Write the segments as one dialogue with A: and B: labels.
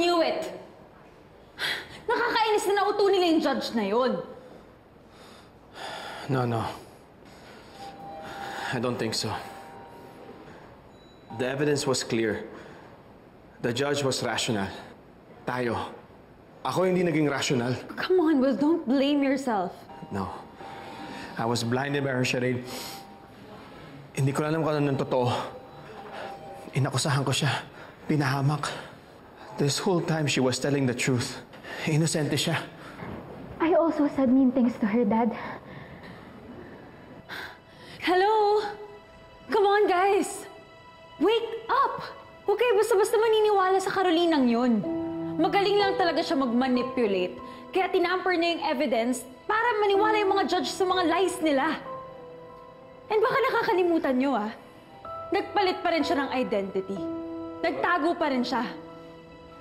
A: knew it! Nakakainis na nauto nila yung judge na yun.
B: No. I don't think so. The evidence was clear. The judge was rational. Ako hindi naging rational.
A: Come on, Will, don't blame yourself.
B: No. I was blinded by her charade. Hindi ko alam kung ano ng totoo. Inakusahan ko siya. Pinahamak. This whole time she was telling the truth. Inosente siya.
C: I also said mean things to her, Dad.
A: Hello? Come on, guys! Wake up! Huwag kayo basta-basta maniniwala sa Carolinang yun. Magaling lang talaga siya mag-manipulate. Kaya tinamper niya yung evidence para maniwala yung mga judge sa mga lies nila. And baka nakakalimutan nyo, nagpalit pa rin siya ng identity. Nagtago pa rin siya.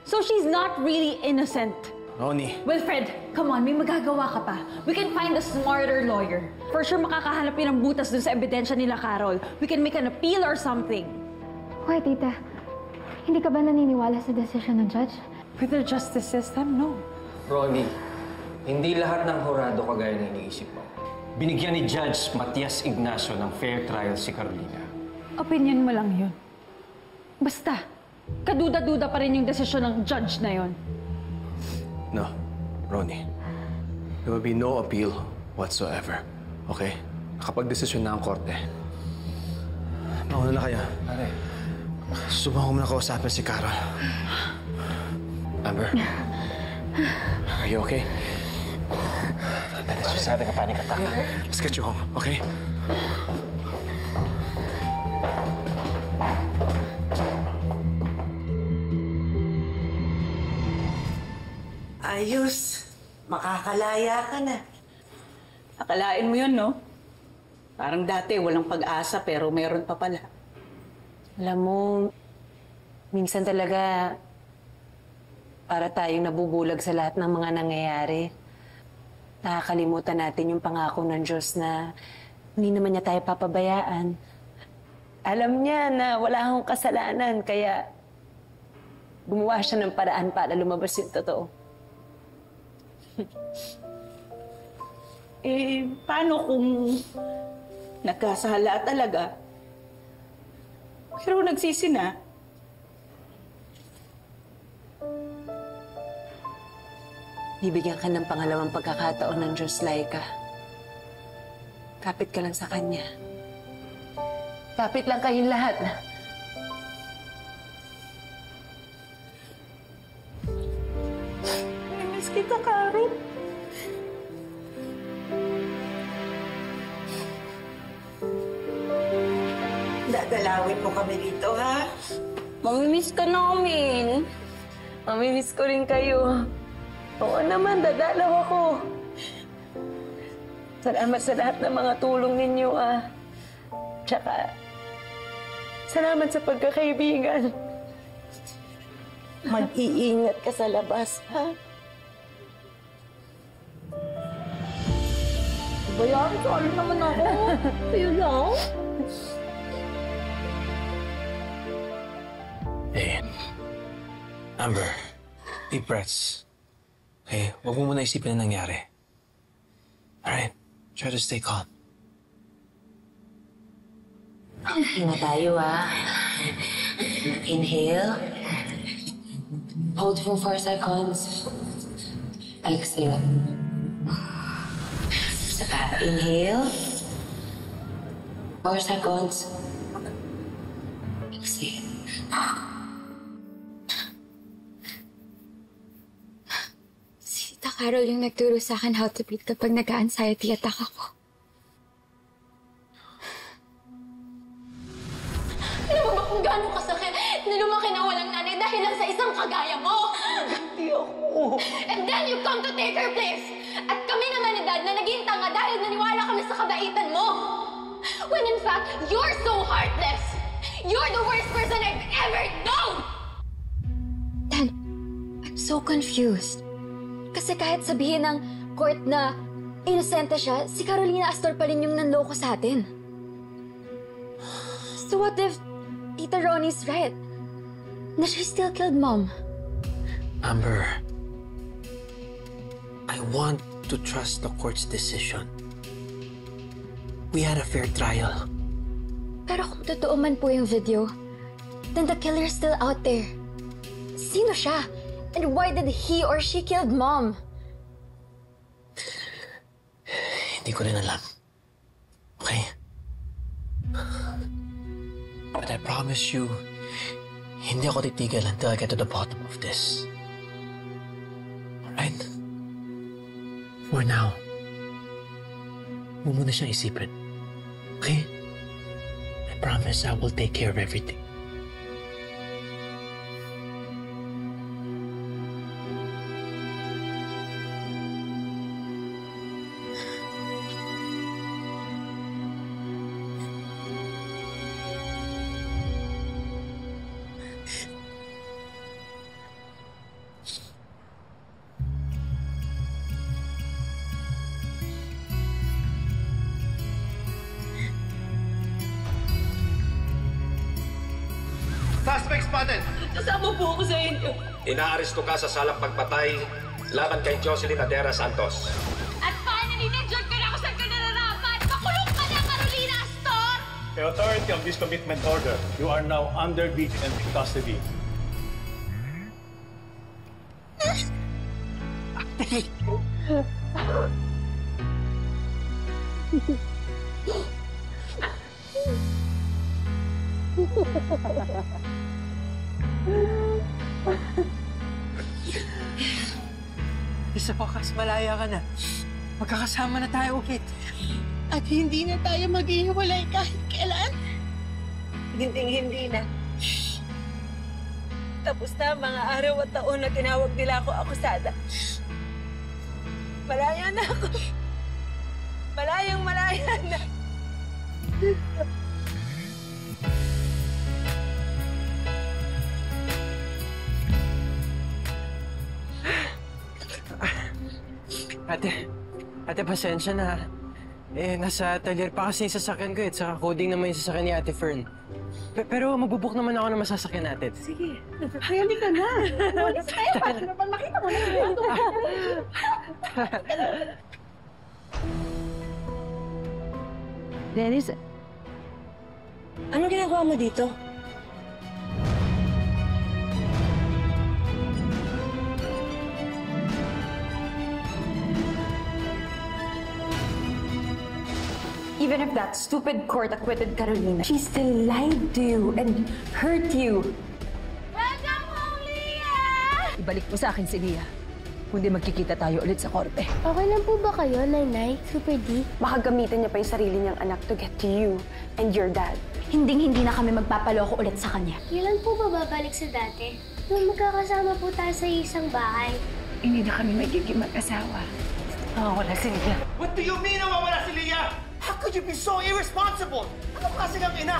A: So she's not really innocent.
B: Ronnie.
A: Wilfred, come on, may magagawa ka pa. We can find a smarter lawyer. For sure makakahanap yun ng butas dun sa ebidensya nila, Carol. We can make an appeal or something.
C: Why, Tita? Hindi ka ba naniniwala sa decision ng judge?
A: With the justice system, no.
D: Ronnie, hindi lahat ng hurado kagaya ng iniisip mo. Binigyan ni Judge Matias Ignacio ng fair trial si Carolina.
A: Opinion mo lang yun. Basta, kaduda-duda pa rin yung desisyon ng judge na yun.
B: No, Ronnie. There will be no appeal whatsoever. Okay? Nakapag-desisyon na ang korte. Mauna na kayo.
D: Pare.
B: Subukan ko muna kausapin si Carol. Amber? Are you okay?
D: She's having a panic attack.
B: Let's get you home, okay?
E: Ayos. Makakalaya ka na.
F: Akalain mo yun, no? Parang dati walang pag-asa pero meron pa pala.
G: Alam mo, minsan talaga para tayong nabubulag sa lahat ng mga nangyayari. Nakakalimutan natin yung pangako ng Diyos na hindi naman niya tayo papabayaan. Alam niya na wala akong kasalanan kaya gumawa siya ng paraan para lumabas yung totoo.
F: Paano kung nagkasala talaga? Pero nagsisi na.
G: Bibigyan ka ng pangalawang pagkakataon ng Diyos, Laika. Kapit ka lang sa Kanya. Kapit lang kayong lahat.
F: Namiss kita, Carol.
E: Dadalawin mo kami dito, ha?
G: Mamimiss ka namin. Mamimiss ko rin kayo. Oo naman, dadalaw ako. Salamat sa lahat ng mga tulong ninyo, Tsaka, salamat sa pagkakaibigan.
E: Mag-iingat ka sa labas, ha?
A: Bayaran ko, ano naman ako? Kayo lang?
B: Hey, Amber, deep breaths. Okay, huwag mo muna isipin na nangyari. Alright, try to stay calm.
G: Hinga tayo, Inhale. Hold for 4 seconds. Exhale. Saka, inhale. 4 seconds. Exhale.
C: Si Tita Carol yung nagturo sa akin how to breathe kapag nag-anxiety attack ako.
H: Alam mo ba kung gaano kasakit na lumaki na walang nanay dahil lang sa isang kagaya mo?
E: Hindi ako.
H: And then you come to take her place. At kami naman ni Dad na naging tanga dahil naniwala kami sa kabaitan mo. When in fact, you're so heartless. You're the worst person I've ever known!
C: Dad, I'm so confused. Kasi kahit sabihin ng court na inosente siya, si Carolina Astor pa rin yung nanloko sa atin. So what if Tita Ronnie's right? Na she still killed Mom?
B: Amber, I want to trust the court's decision. We had a fair trial.
C: Pero kung totoo man po yung video, then the killer's still out there. Sino siya? And why did he or she killed Mom?
B: Hindi ko rin alam. Okay? But I promise you, hindi ako titigil until I get to the bottom of this. Alright? For now, huwag mo na siyang isipin. Okay? I promise I will take care of everything.
I: Suspect spotted!
F: Kasama po ako sa inyo.
D: Inaaresto ka sa salang pagpatay laban kay Jocelyn Adera Santos.
H: At finally, na-judge ka na kung saan ka nararapat! Makulong ka na, Carolina Astor!
I: The authority of this commitment order, you are now under vigilante custody.
E: Sa wakas, malaya ka na. Magkakasama na tayo ulit. At hindi na tayo maghihiwalay kahit kailan. Hindi na. Tapos na ang mga araw at taon na tinawag nila ako akusada. Malaya na ako. Malaya na.
J: Ate, pasensya na. Nasa talyer pa kasi yung sasakyan ko saka coding naman yung sasakyan ni Ate Fern. Pero magbubuk naman ako ng masasakyan natin.
F: Sige, hayali ka na. Walis tayo, para naman makita mo na yung
G: Dennis,
E: Anong ginagawa mo dito?
A: Even if that stupid court acquitted Carolina, she still lied to you and hurt you.
H: Welcome home, Leah!
G: ibalik mo sa akin si Leah. Kundi magkikita tayo ulit sa korte.
K: Okay lang po ba kayo, Nainay? Super D?
H: Baka gamitin niya pa yung sarili niyang anak to get to you and your dad.
C: Hinding-hindi na kami magpapaloko ulit sa kanya.
K: Kailan po ba babalik sa dati? Nung magkakasama po tayo sa isang bahay.
G: Hindi na kami magiging mag-asawa. Wala si Leah.
I: What do you mean nawawala si Leah? How could you be so irresponsible? Ano kasi ng ina?